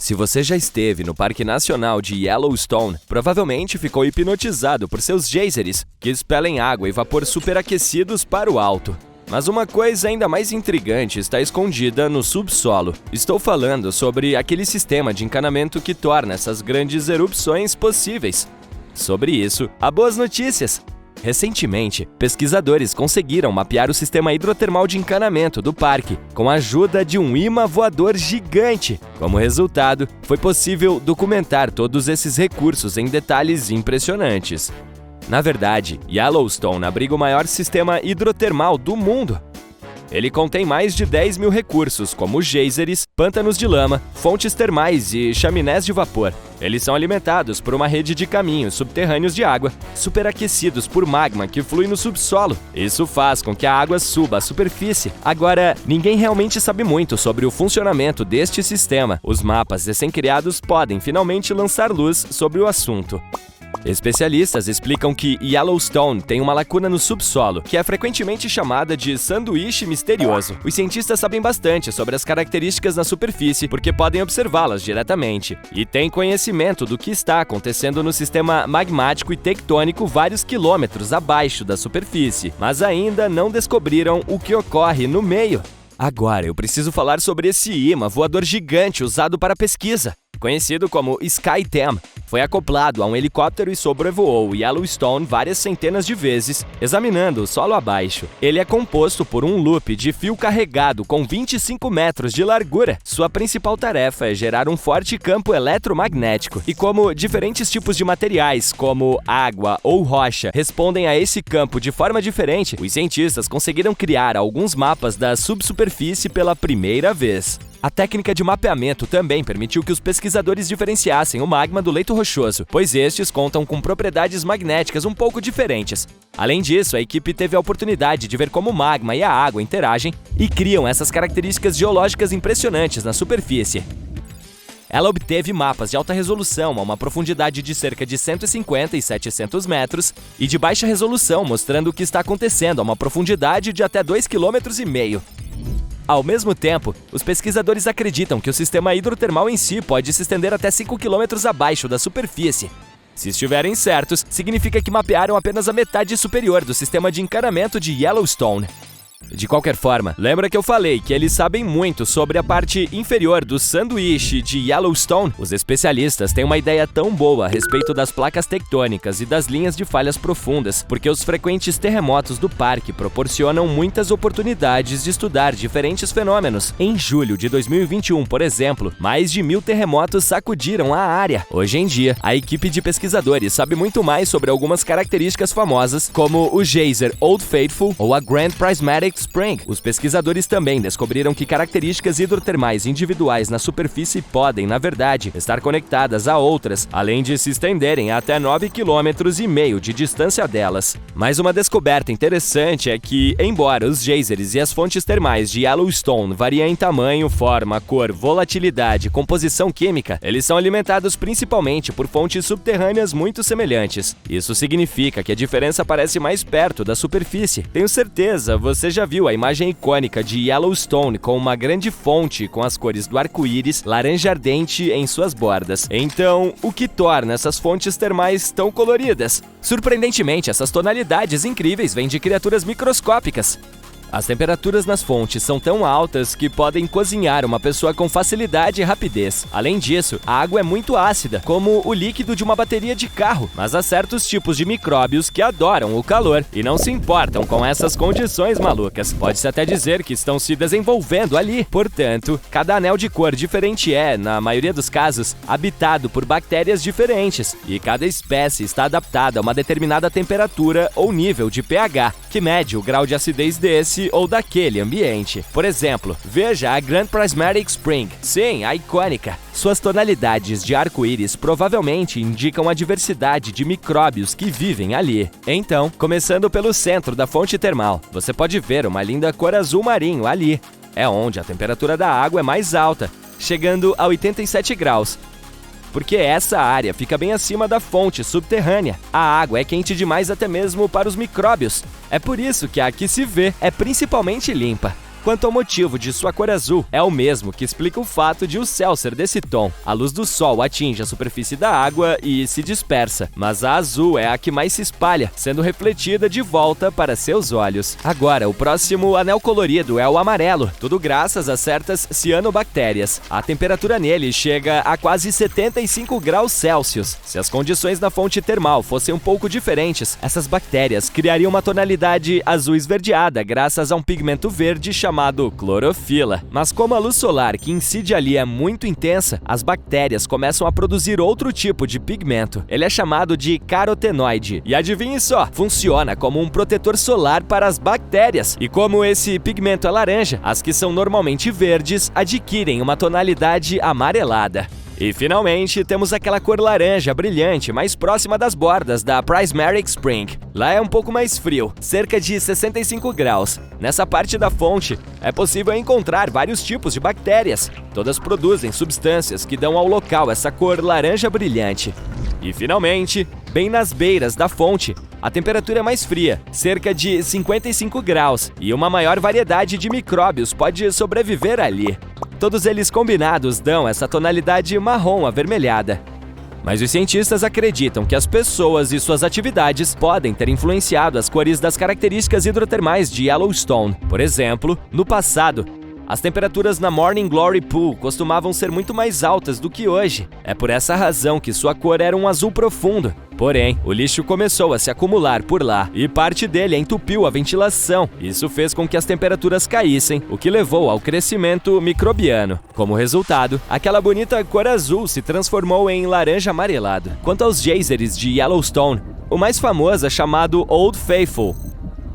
Se você já esteve no Parque Nacional de Yellowstone, provavelmente ficou hipnotizado por seus geysers, que expelem água e vapor superaquecidos para o alto. Mas uma coisa ainda mais intrigante está escondida no subsolo. Estou falando sobre aquele sistema de encanamento que torna essas grandes erupções possíveis. Sobre isso, há boas notícias! Recentemente, pesquisadores conseguiram mapear o sistema hidrotermal de encanamento do parque com a ajuda de um imã voador gigante. Como resultado, foi possível documentar todos esses recursos em detalhes impressionantes. Na verdade, Yellowstone abriga o maior sistema hidrotermal do mundo. Ele contém mais de 10 mil recursos, como geysers, pântanos de lama, fontes termais e chaminés de vapor. Eles são alimentados por uma rede de caminhos subterrâneos de água, superaquecidos por magma que flui no subsolo. Isso faz com que a água suba à superfície. Agora, ninguém realmente sabe muito sobre o funcionamento deste sistema. Os mapas recém-criados podem finalmente lançar luz sobre o assunto. Especialistas explicam que Yellowstone tem uma lacuna no subsolo, que é frequentemente chamada de sanduíche misterioso. Os cientistas sabem bastante sobre as características na superfície porque podem observá-las diretamente, e têm conhecimento do que está acontecendo no sistema magmático e tectônico vários quilômetros abaixo da superfície, mas ainda não descobriram o que ocorre no meio. Agora eu preciso falar sobre esse imã voador gigante usado para pesquisa. Conhecido como SkyTEM, foi acoplado a um helicóptero e sobrevoou Yellowstone várias centenas de vezes, examinando o solo abaixo. Ele é composto por um loop de fio carregado com 25 metros de largura. Sua principal tarefa é gerar um forte campo eletromagnético. E como diferentes tipos de materiais, como água ou rocha, respondem a esse campo de forma diferente, os cientistas conseguiram criar alguns mapas da subsuperfície pela primeira vez. A técnica de mapeamento também permitiu que os pesquisadores diferenciassem o magma do leito rochoso, pois estes contam com propriedades magnéticas um pouco diferentes. Além disso, a equipe teve a oportunidade de ver como o magma e a água interagem e criam essas características geológicas impressionantes na superfície. Ela obteve mapas de alta resolução a uma profundidade de cerca de 150 e 700 metros e de baixa resolução, mostrando o que está acontecendo a uma profundidade de até 2,5 km. Ao mesmo tempo, os pesquisadores acreditam que o sistema hidrotermal em si pode se estender até 5 km abaixo da superfície. Se estiverem certos, significa que mapearam apenas a metade superior do sistema de encanamento de Yellowstone. De qualquer forma, lembra que eu falei que eles sabem muito sobre a parte inferior do sanduíche de Yellowstone? Os especialistas têm uma ideia tão boa a respeito das placas tectônicas e das linhas de falhas profundas, porque os frequentes terremotos do parque proporcionam muitas oportunidades de estudar diferentes fenômenos. Em julho de 2021, por exemplo, mais de 1.000 terremotos sacudiram a área. Hoje em dia, a equipe de pesquisadores sabe muito mais sobre algumas características famosas, como o geyser Old Faithful ou a Grand Prismatic Spring. Os pesquisadores também descobriram que características hidrotermais individuais na superfície podem, na verdade, estar conectadas a outras, além de se estenderem até 9,5 km de distância delas. Mais uma descoberta interessante é que, embora os geysers e as fontes termais de Yellowstone variem em tamanho, forma, cor, volatilidade e composição química, eles são alimentados principalmente por fontes subterrâneas muito semelhantes. Isso significa que a diferença parece mais perto da superfície. Tenho certeza, você já viu a imagem icônica de Yellowstone com uma grande fonte com as cores do arco-íris laranja ardente em suas bordas. Então, o que torna essas fontes termais tão coloridas? Surpreendentemente, essas tonalidades incríveis vêm de criaturas microscópicas. As temperaturas nas fontes são tão altas que podem cozinhar uma pessoa com facilidade e rapidez. Além disso, a água é muito ácida, como o líquido de uma bateria de carro, mas há certos tipos de micróbios que adoram o calor e não se importam com essas condições malucas. Pode-se até dizer que estão se desenvolvendo ali. Portanto, cada anel de cor diferente é, na maioria dos casos, habitado por bactérias diferentes, e cada espécie está adaptada a uma determinada temperatura ou nível de pH, que mede o grau de acidez desse ou daquele ambiente. Por exemplo, veja a Grand Prismatic Spring. Sim, a icônica. Suas tonalidades de arco-íris provavelmente indicam a diversidade de micróbios que vivem ali. Então, começando pelo centro da fonte termal, você pode ver uma linda cor azul marinho ali. É onde a temperatura da água é mais alta, chegando a 87 graus. Porque essa área fica bem acima da fonte subterrânea. A água é quente demais até mesmo para os micróbios. É por isso que a que se vê é principalmente limpa. Quanto ao motivo de sua cor azul, é o mesmo que explica o fato de o céu ser desse tom. A luz do sol atinge a superfície da água e se dispersa, mas a azul é a que mais se espalha, sendo refletida de volta para seus olhos. Agora, o próximo anel colorido é o amarelo, tudo graças a certas cianobactérias. A temperatura nele chega a quase 75 graus Celsius. Se as condições da fonte termal fossem um pouco diferentes, essas bactérias criariam uma tonalidade azul esverdeada graças a um pigmento verde chamado clorofila. Mas como a luz solar que incide ali é muito intensa, as bactérias começam a produzir outro tipo de pigmento. Ele é chamado de carotenoide. E adivinhe só, funciona como um protetor solar para as bactérias. E como esse pigmento é laranja, as que são normalmente verdes adquirem uma tonalidade amarelada. E finalmente, temos aquela cor laranja brilhante mais próxima das bordas da Prismatic Spring. Lá é um pouco mais frio, cerca de 65 graus. Nessa parte da fonte, é possível encontrar vários tipos de bactérias. Todas produzem substâncias que dão ao local essa cor laranja brilhante. E finalmente, bem nas beiras da fonte, a temperatura é mais fria, cerca de 55 graus, e uma maior variedade de micróbios pode sobreviver ali. Todos eles combinados dão essa tonalidade marrom avermelhada. Mas os cientistas acreditam que as pessoas e suas atividades podem ter influenciado as cores das características hidrotermais de Yellowstone. Por exemplo, no passado, as temperaturas na Morning Glory Pool costumavam ser muito mais altas do que hoje. É por essa razão que sua cor era um azul profundo. Porém, o lixo começou a se acumular por lá e parte dele entupiu a ventilação. Isso fez com que as temperaturas caíssem, o que levou ao crescimento microbiano. Como resultado, aquela bonita cor azul se transformou em laranja amarelado. Quanto aos geysers de Yellowstone, o mais famoso é chamado Old Faithful.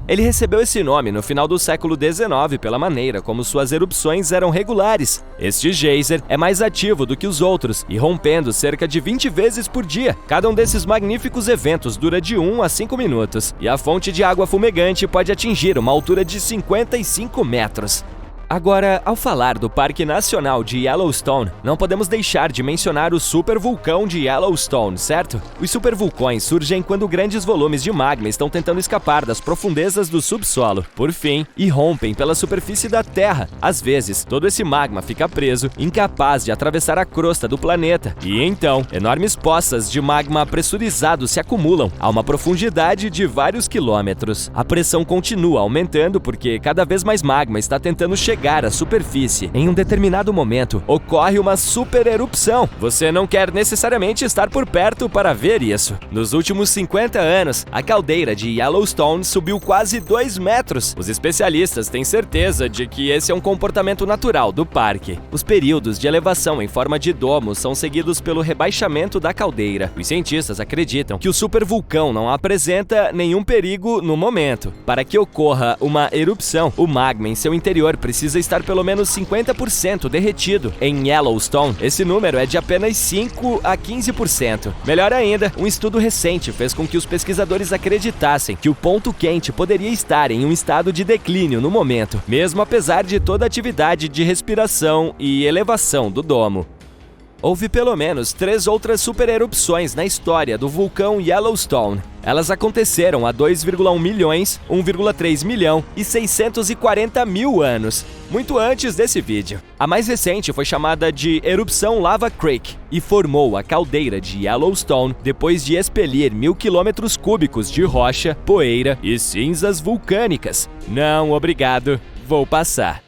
Ele recebeu esse nome no final do século XIX pela maneira como suas erupções eram regulares. Este geyser é mais ativo do que os outros, irrompendo cerca de 20 vezes por dia. Cada um desses magníficos eventos dura de 1 a 5 minutos, e a fonte de água fumegante pode atingir uma altura de 55 metros. Agora, ao falar do Parque Nacional de Yellowstone, não podemos deixar de mencionar o supervulcão de Yellowstone, certo? Os supervulcões surgem quando grandes volumes de magma estão tentando escapar das profundezas do subsolo. Por fim, irrompem pela superfície da Terra. Às vezes, todo esse magma fica preso, incapaz de atravessar a crosta do planeta. E então, enormes poças de magma pressurizado se acumulam a uma profundidade de vários quilômetros. A pressão continua aumentando porque cada vez mais magma está tentando chegar à superfície. Em um determinado momento, ocorre uma supererupção. Você não quer necessariamente estar por perto para ver isso. Nos últimos 50 anos, a caldeira de Yellowstone subiu quase 2 metros. Os especialistas têm certeza de que esse é um comportamento natural do parque. Os períodos de elevação em forma de domo são seguidos pelo rebaixamento da caldeira. Os cientistas acreditam que o supervulcão não apresenta nenhum perigo no momento. Para que ocorra uma erupção, o magma em seu interior precisa estar pelo menos 50% derretido. Em Yellowstone, esse número é de apenas 5 a 15%. Melhor ainda, um estudo recente fez com que os pesquisadores acreditassem que o ponto quente poderia estar em um estado de declínio no momento, mesmo apesar de toda a atividade de respiração e elevação do domo. Houve pelo menos 3 outras supererupções na história do vulcão Yellowstone. Elas aconteceram há 2,1 milhões, 1,3 milhão e 640 mil anos, muito antes desse vídeo. A mais recente foi chamada de Erupção Lava Creek e formou a caldeira de Yellowstone depois de expelir 1000 quilômetros cúbicos de rocha, poeira e cinzas vulcânicas. Não, obrigado, vou passar.